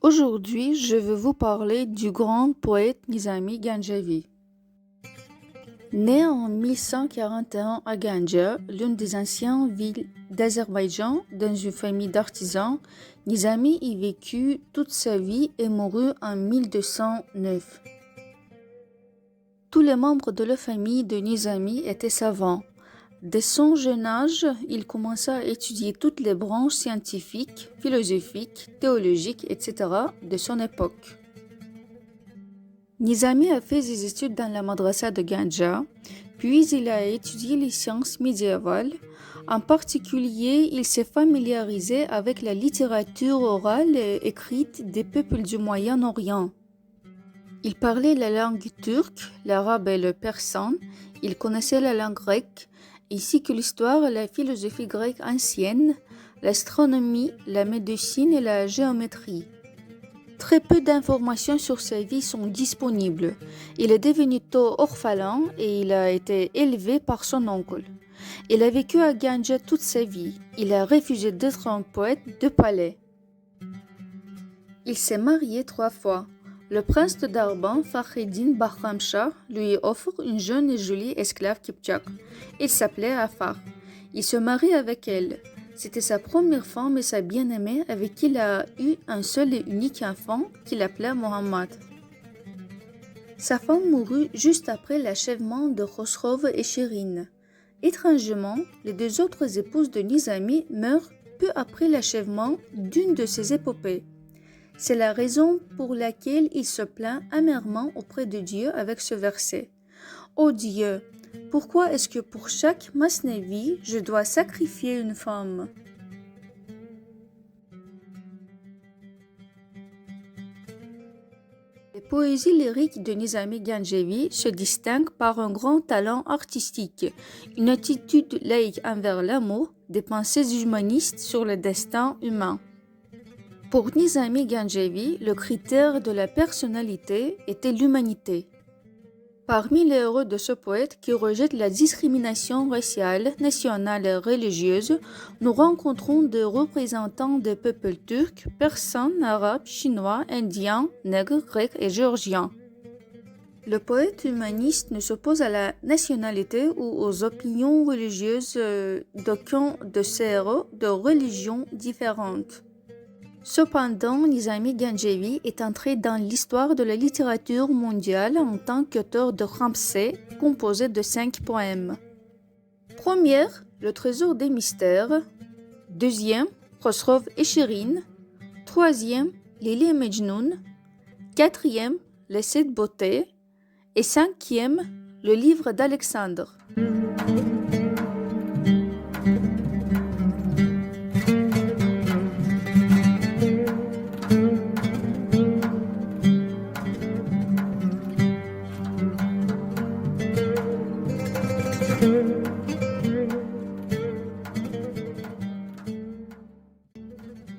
Aujourd'hui, je vais vous parler du grand poète Nizami Ganjavi. Né en 1141 à Ganja, l'une des anciennes villes d'Azerbaïdjan, dans une famille d'artisans, Nizami y vécut toute sa vie et mourut en 1209. Tous les membres de la famille de Nizami étaient savants. Dès son jeune âge, il commença à étudier toutes les branches scientifiques, philosophiques, théologiques, etc. de son époque. Nizami a fait ses études dans la madrasa de Ganja, puis il a étudié les sciences médiévales. En particulier, il s'est familiarisé avec la littérature orale et écrite des peuples du Moyen-Orient. Il parlait la langue turque, l'arabe et le persan. Il connaissait la langue grecque, ainsi que l'histoire et la philosophie grecque ancienne, l'astronomie, la médecine et la géométrie. Très peu d'informations sur sa vie sont disponibles. Il est devenu tôt orphelin et il a été élevé par son oncle. Il a vécu à Ganja toute sa vie. Il a refusé d'être un poète de palais. Il s'est marié 3 fois. Le prince de Darban, Fakhreddin Bahram Shah, lui offre une jeune et jolie esclave Kipchak. Il s'appelait Afar. Il se marie avec elle. C'était sa première femme et sa bien-aimée avec qui il a eu un seul et unique enfant qu'il appelait Mohammad. Sa femme mourut juste après l'achèvement de Khosrow et Shirin. Étrangement, les 2 autres épouses de Nizami meurent peu après l'achèvement d'une de ses épopées. C'est la raison pour laquelle il se plaint amèrement auprès de Dieu avec ce verset. « Ô Dieu, pourquoi est-ce que pour chaque masnavi, je dois sacrifier une femme ?» Les poésies lyriques de Nizami Ganjavi se distinguent par un grand talent artistique, une attitude laïque envers l'amour, des pensées humanistes sur le destin humain. Pour Nizami Ganjavi, le critère de la personnalité était l'humanité. Parmi les héros de ce poète qui rejette la discrimination raciale, nationale et religieuse, nous rencontrons des représentants des peuples turcs, persans, arabes, chinois, indiens, nègres, grecs et géorgiens. Le poète humaniste ne s'oppose à la nationalité ou aux opinions religieuses d'aucun de ces héros de religions différentes. Cependant, Nizami Ganjavi est entré dans l'histoire de la littérature mondiale en tant qu'auteur de Khamseh, composé de 5 poèmes. Première, Le trésor des mystères. Deuxième, Khosrow et Shirin. Troisième, Lili et Mejnoun. Quatrième, Les 7 beautés. Et cinquième, Le livre d'Alexandre.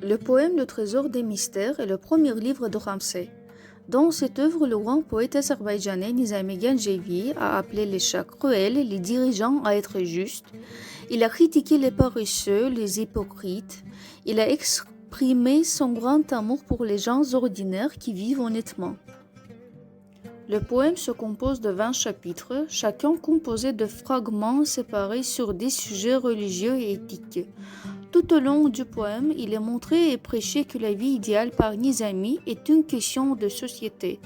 Le poème Le trésor des mystères est le premier livre de Khamseh. Dans cette œuvre, le grand poète azerbaïdjanais Nizami Ganjavi a appelé les chats cruels et les dirigeants à être justes. Il a critiqué les paresseux, les hypocrites. Il a exprimé son grand amour pour les gens ordinaires qui vivent honnêtement. Le poème se compose de 20 chapitres, chacun composé de fragments séparés sur des sujets religieux et éthiques. Tout au long du poème, il est montré et prêché que la vie idéale par Nizami est une question de société.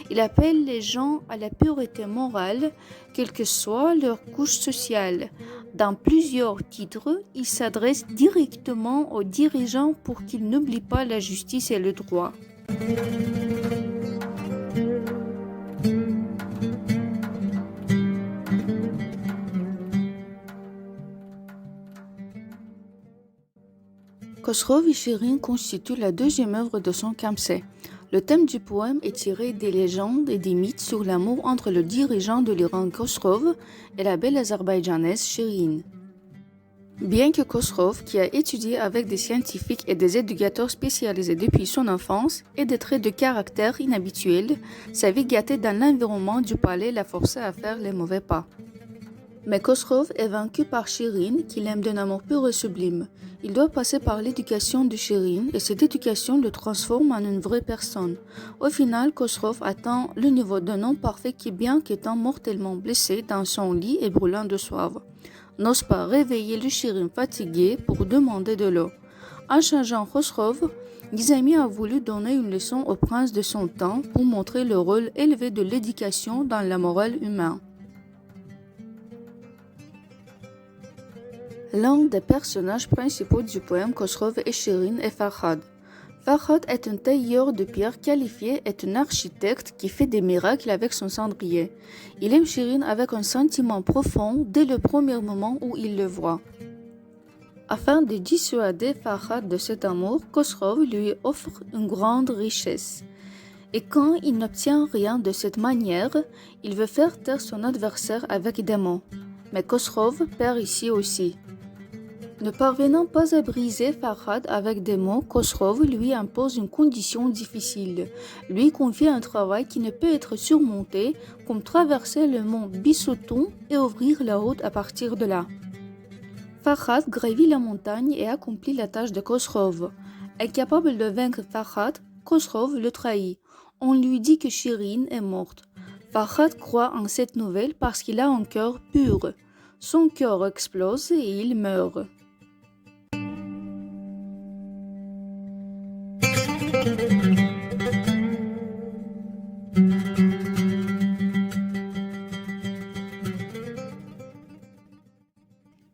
Il appelle les gens à la pureté morale, quelle que soit leur couche sociale. Dans plusieurs titres, il s'adresse directement aux dirigeants pour qu'ils n'oublient pas la justice et le droit. Khosrow et Shirin constituent la deuxième œuvre de son Khamseh. Le thème du poème est tiré des légendes et des mythes sur l'amour entre le dirigeant de l'Iran Khosrow et la belle azerbaïdjanaise Shirin. Bien que Khosrow, qui a étudié avec des scientifiques et des éducateurs spécialisés depuis son enfance, ait des traits de caractère inhabituels, sa vie gâtée dans l'environnement du palais l'a forcé à faire les mauvais pas. Mais Khosrow est vaincu par Shirin, qu'il aime d'un amour pur et sublime. Il doit passer par l'éducation de Shirin et cette éducation le transforme en une vraie personne. Au final, Khosrow atteint le niveau d'un homme parfait qui, bien qu'étant mortellement blessé dans son lit et brûlant de soif, n'ose pas réveiller le Shirin fatigué pour demander de l'eau. En changeant Khosrow, Nizami a voulu donner une leçon au prince de son temps pour montrer le rôle élevé de l'éducation dans la morale humaine. L'un des personnages principaux du poème Khosrow et Shirin est Farhad. Farhad est un tailleur de pierre qualifié et un architecte qui fait des miracles avec son cendrier. Il aime Shirin avec un sentiment profond dès le premier moment où il le voit. Afin de dissuader Farhad de cet amour, Khosrow lui offre une grande richesse. Et quand il n'obtient rien de cette manière, il veut faire taire son adversaire avec des mots. Mais Khosrow perd ici aussi. Ne parvenant pas à briser Farhad avec des mots, Khosrow lui impose une condition difficile, lui confie un travail qui ne peut être surmonté, comme traverser le mont Bisoutoun et ouvrir la route à partir de là. Farhad gravit la montagne et accomplit la tâche de Khosrow. Incapable de vaincre Farhad, Khosrow le trahit. On lui dit que Shirin est morte. Farhad croit en cette nouvelle parce qu'il a un cœur pur. Son cœur explose et il meurt.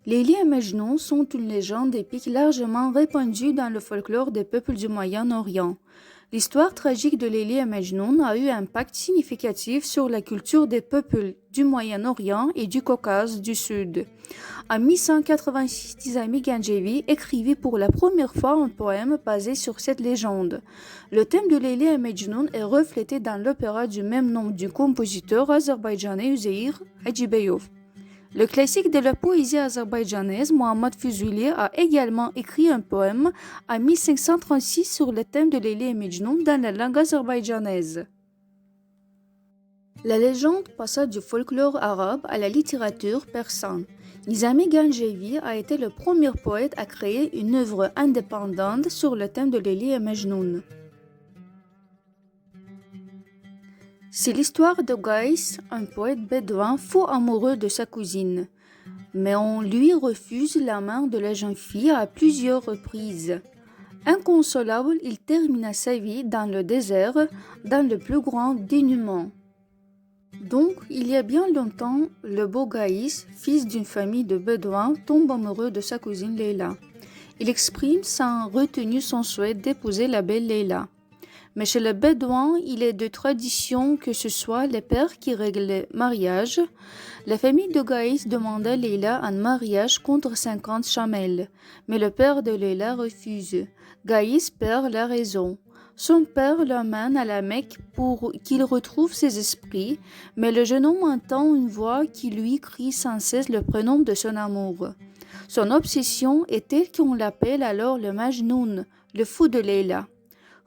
Layli et Majnun sont une légende épique largement répandue dans le folklore des peuples du Moyen-Orient. L'histoire tragique de Layli et Majnun a eu un impact significatif sur la culture des peuples du Moyen-Orient et du Caucase du Sud. En 1186, Nizami Ganjevi écrivit pour la première fois un poème basé sur cette légende. Le thème de Layli et Majnun est reflété dans l'opéra du même nom du compositeur azerbaïdjanais Üzeyir Hacıbeyov. Le classique de la poésie azerbaïdjanaise, Muhammad Fuzuli, a également écrit un poème en 1536 sur le thème de Layli et Majnun dans la langue azerbaïdjanaise. La légende passa du folklore arabe à la littérature persane. Nizami Ganjevi a été le premier poète à créer une œuvre indépendante sur le thème de Layli et Majnun. C'est l'histoire de Gaïs, un poète bédouin fou amoureux de sa cousine. Mais on lui refuse la main de la jeune fille à plusieurs reprises. Inconsolable, il termina sa vie dans le désert, dans le plus grand dénuement. Donc, il y a bien longtemps, le beau Gaïs, fils d'une famille de bédouins, tombe amoureux de sa cousine Leila. Il exprime sans retenue son souhait d'épouser la belle Leila. Mais chez les Bédouins, il est de tradition que ce soit les pères qui règlent le mariage. La famille de Gaïs demanda Leila en mariage contre 50 chamels, mais le père de Leila refuse. Gaïs perd la raison. Son père l'emmène à la Mecque pour qu'il retrouve ses esprits, mais le jeune homme entend une voix qui lui crie sans cesse le prénom de son amour. Son obsession est telle qu'on l'appelle alors le Majnoun, le fou de Leila.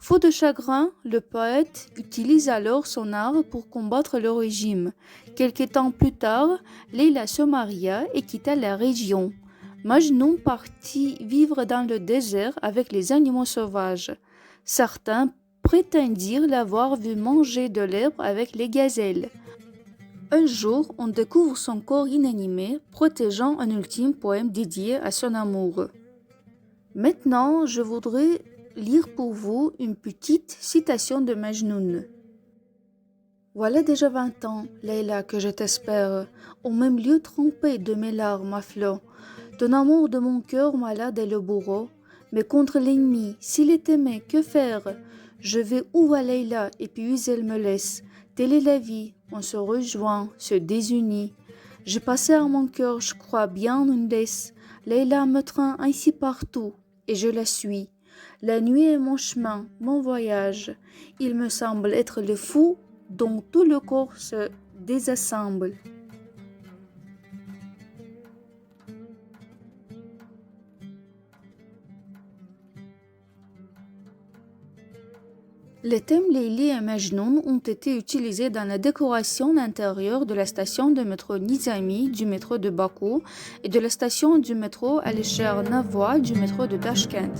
Fou de chagrin, le poète utilise alors son art pour combattre le régime. Quelque temps plus tard, Leila se maria et quitta la région. Majnun partit vivre dans le désert avec les animaux sauvages. Certains prétendirent l'avoir vu manger de l'herbe avec les gazelles. Un jour, on découvre son corps inanimé, protégeant un ultime poème dédié à son amour. Maintenant, je voudrais lire pour vous une petite citation de Majnun. Voilà déjà 20 ans, Leila, que je t'espère, au même lieu trompé de mes larmes à flots. Ton amour de mon cœur malade est le bourreau, mais contre l'ennemi, s'il est aimé, que faire? Je vais où va Leila, et puis elle me laisse. Telle est la vie, on se rejoint, se désunit. J'ai passé à mon cœur, je crois bien une laisse. Leila me traîne ainsi partout, et je la suis. La nuit est mon chemin, mon voyage. Il me semble être le fou dont tout le corps se désassemble. Les thèmes Leili et Majnoun ont été utilisés dans la décoration intérieure de la station de métro Nizami du métro de Bakou et de la station du métro Alisher Navoie du métro de Tashkent.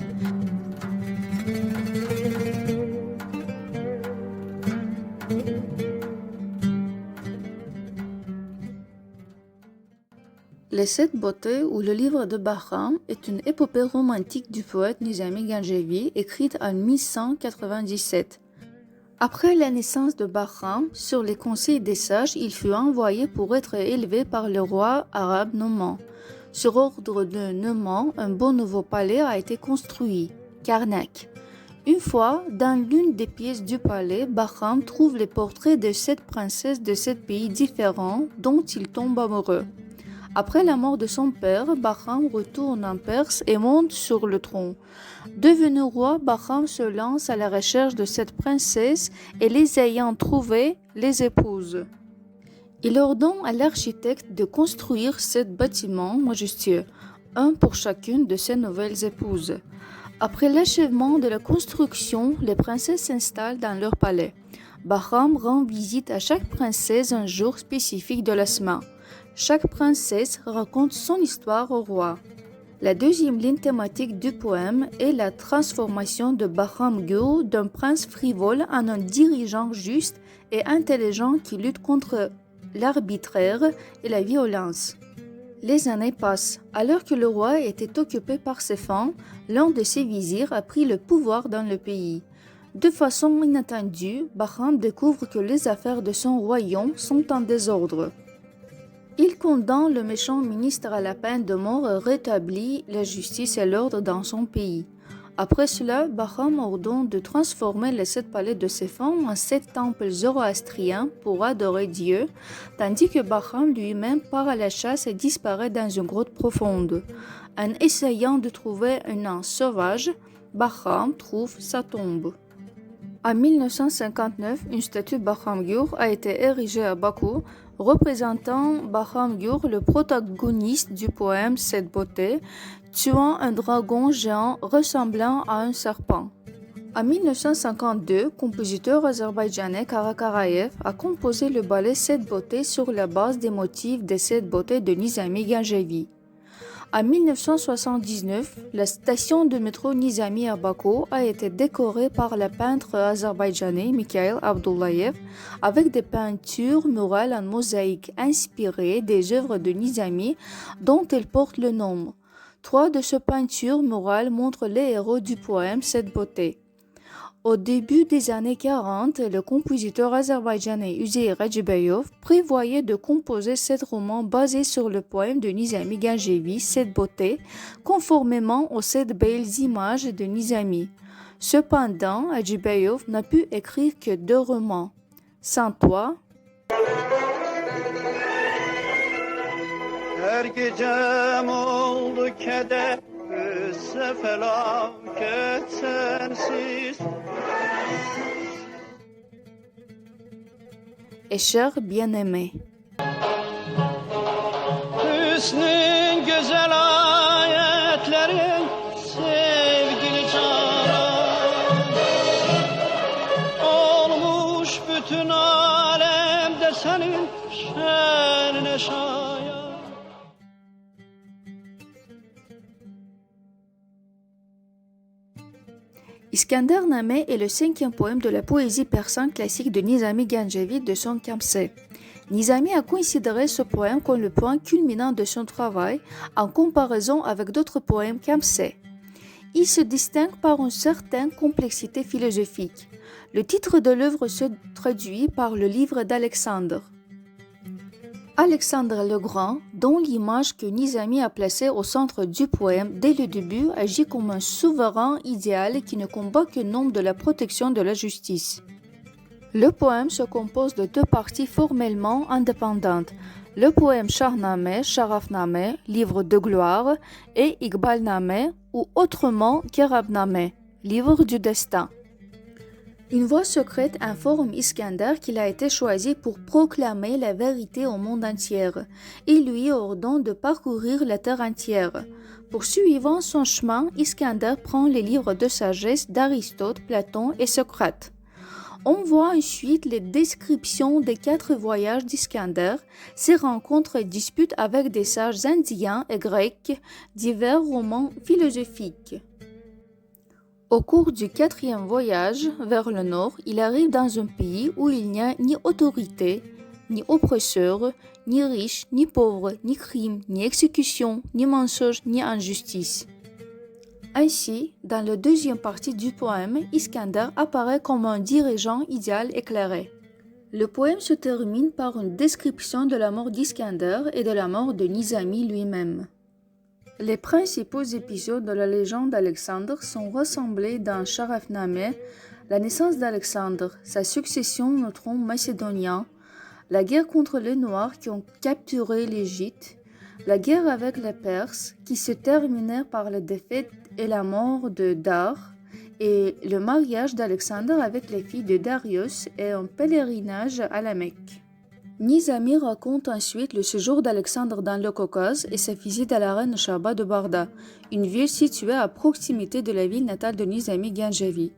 Les Sept Beautés ou le livre de Bahram est une épopée romantique du poète Nizami Ganjavi écrite en 1197. Après la naissance de Bahram, sur les conseils des sages, il fut envoyé pour être élevé par le roi arabe Nouman. Sur ordre de Nouman, un beau nouveau palais a été construit, Karnak. Une fois, dans l'une des pièces du palais, Bahram trouve les portraits de 7 princesses de 7 pays différents dont il tombe amoureux. Après la mort de son père, Bahram retourne en Perse et monte sur le trône. Devenu roi, Bahram se lance à la recherche de cette princesse et les ayant trouvées, les épouse. Il ordonne à l'architecte de construire 7 bâtiments majestueux, un pour chacune de ses nouvelles épouses. Après l'achèvement de la construction, les princesses s'installent dans leur palais. Bahram rend visite à chaque princesse un jour spécifique de la semaine. Chaque princesse raconte son histoire au roi. La deuxième ligne thématique du poème est la transformation de Bahram Gur d'un prince frivole en un dirigeant juste et intelligent qui lutte contre l'arbitraire et la violence. Les années passent. Alors que le roi était occupé par ses fins, l'un de ses vizirs a pris le pouvoir dans le pays. De façon inattendue, Bahram découvre que les affaires de son royaume sont en désordre. Il condamne le méchant ministre à la peine de mort et rétablit la justice et l'ordre dans son pays. Après cela, Bahram ordonne de transformer les 7 palais de ses femmes en 7 temples zoroastriens pour adorer Dieu, tandis que Bahram lui-même part à la chasse et disparaît dans une grotte profonde. En essayant de trouver un nain sauvage, Bahram trouve sa tombe. En 1959, une statue Bahram Gur a été érigée à Bakou, représentant Bahram Gur, le protagoniste du poème Sept Beautés, tuant un dragon géant ressemblant à un serpent. En 1952, compositeur azerbaïdjanais Karakarayev a composé le ballet Sept Beautés sur la base des motifs des Sept Beautés de Nizami Ganjavi. En 1979, la station de métro Nizami à Bakou a été décorée par le peintre azerbaïdjanais Mikhail Abdullayev avec des peintures murales en mosaïque inspirées des œuvres de Nizami dont elle porte le nom. 3 de ces peintures murales montrent les héros du poème Sept Beautés. Au début des années 40, le compositeur azerbaïdjanais Üzeyir Hacıbeyov prévoyait de composer 7 romans basés sur le poème de Nizami Ganjavi, Sept Beautés, conformément aux 7 belles images de Nizami. Cependant, Hacıbeyov n'a pu écrire que 2 romans. Sans toi, Her gecem oldu keder, össe felaket sensiz. et cher bien-aimé. Hüsnün güzel ayetlerin sevgili canan olmuş bütün alemde senin şenine şayan. Iskandar-Nameh est le 5e poème de la poésie persane classique de Nizami Ganjavi de son Kamseh. Nizami a considéré ce poème comme le point culminant de son travail en comparaison avec d'autres poèmes Kamseh. Il se distingue par une certaine complexité philosophique. Le titre de l'œuvre se traduit par le livre d'Alexandre. Alexandre le Grand, dont l'image que Nizami a placée au centre du poème dès le début, agit comme un souverain idéal qui ne combat que nom de la protection de la justice. Le poème se compose de 2 parties formellement indépendantes. Le poème Shahnameh, Sharafnameh, livre de gloire, et Iqbalnameh, ou autrement Kerabnameh, livre du destin. Une voix secrète informe Iskandar qu'il a été choisi pour proclamer la vérité au monde entier. Il lui ordonne de parcourir la terre entière. Poursuivant son chemin, Iskandar prend les livres de sagesse d'Aristote, Platon et Socrate. On voit ensuite les descriptions des 4 voyages d'Iskander, ses rencontres et disputes avec des sages indiens et grecs, divers romans philosophiques. Au cours du 4e voyage vers le nord, il arrive dans un pays où il n'y a ni autorité, ni oppresseur, ni riche, ni pauvre, ni crime, ni exécution, ni mensonge, ni injustice. Ainsi, dans la deuxième partie du poème, Iskander apparaît comme un dirigeant idéal éclairé. Le poème se termine par une description de la mort d'Iskander et de la mort de Nizami lui-même. Les principaux épisodes de la légende d'Alexandre sont rassemblés dans Sharafnameh, la naissance d'Alexandre, sa succession au trône macédonien, la guerre contre les Noirs qui ont capturé l'Égypte, la guerre avec les Perses qui se terminèrent par la défaite et la mort de Dar, et le mariage d'Alexandre avec les filles de Darius et un pèlerinage à la Mecque. Nizami raconte ensuite le séjour d'Alexandre dans le Caucase et sa visite à la reine Shaba de Barda, une ville située à proximité de la ville natale de Nizami Ganjavi.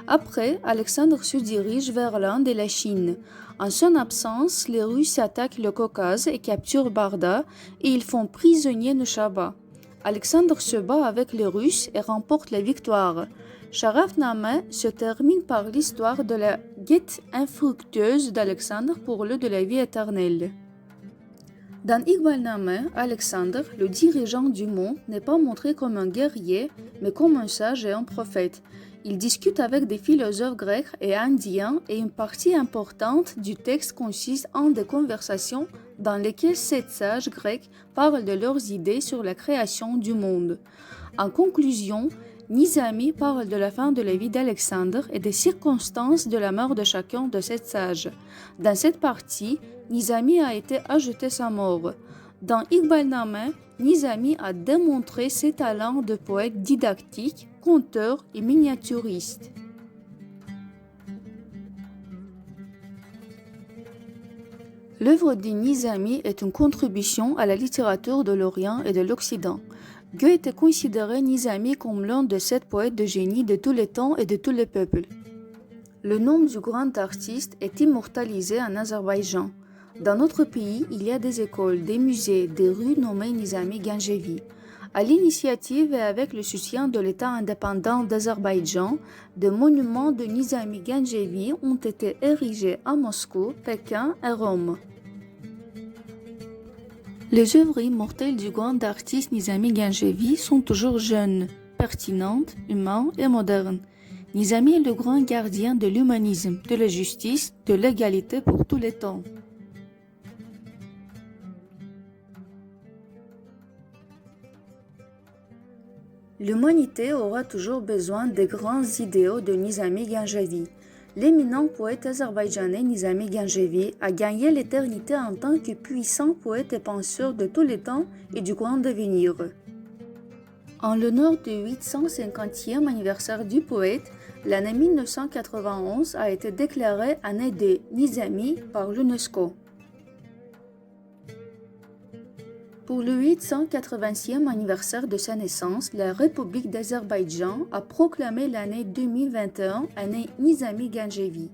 Après, Alexandre se dirige vers l'Inde et la Chine. En son absence, les Russes attaquent le Caucase et capturent Barda et ils font prisonnier Nushaba. Alexandre se bat avec les Russes et remporte la victoire. Sharafnameh se termine par l'histoire de la quête infructueuse d'Alexandre pour le de la vie éternelle. Dans Iqbalnameh, Alexandre, le dirigeant du monde, n'est pas montré comme un guerrier, mais comme un sage et un prophète. Il discute avec des philosophes grecs et indiens et une partie importante du texte consiste en des conversations dans lesquelles 7 sages grecs parlent de leurs idées sur la création du monde. En conclusion, Nizami parle de la fin de la vie d'Alexandre et des circonstances de la mort de chacun de ces sages. Dans cette partie, Nizami a été ajouté sa mort. Dans Iqbalnameh, Nizami a démontré ses talents de poète didactique, conteur et miniaturiste. L'œuvre de Nizami est une contribution à la littérature de l'Orient et de l'Occident. Goethe était considéré Nizami comme l'un des 7 poètes de génie de tous les temps et de tous les peuples. Le nom du grand artiste est immortalisé en Azerbaïdjan. Dans notre pays, il y a des écoles, des musées, des rues nommées Nizami Ganjavi. À l'initiative et avec le soutien de l'État indépendant d'Azerbaïdjan, des monuments de Nizami Ganjavi ont été érigés à Moscou, Pékin et Rome. Les œuvres immortelles du grand artiste Nizami Ganjavi sont toujours jeunes, pertinentes, humaines et modernes. Nizami est le grand gardien de l'humanisme, de la justice, de l'égalité pour tous les temps. L'humanité aura toujours besoin des grands idéaux de Nizami Ganjavi. L'éminent poète azerbaïdjanais Nizami Ganjavi a gagné l'éternité en tant que puissant poète et penseur de tous les temps et du grand devenir. En l'honneur du 850e anniversaire du poète, l'année 1991 a été déclarée année de Nizami par l'UNESCO. Pour le 880e anniversaire de sa naissance, la République d'Azerbaïdjan a proclamé l'année 2021 année Nizami Ganjavi.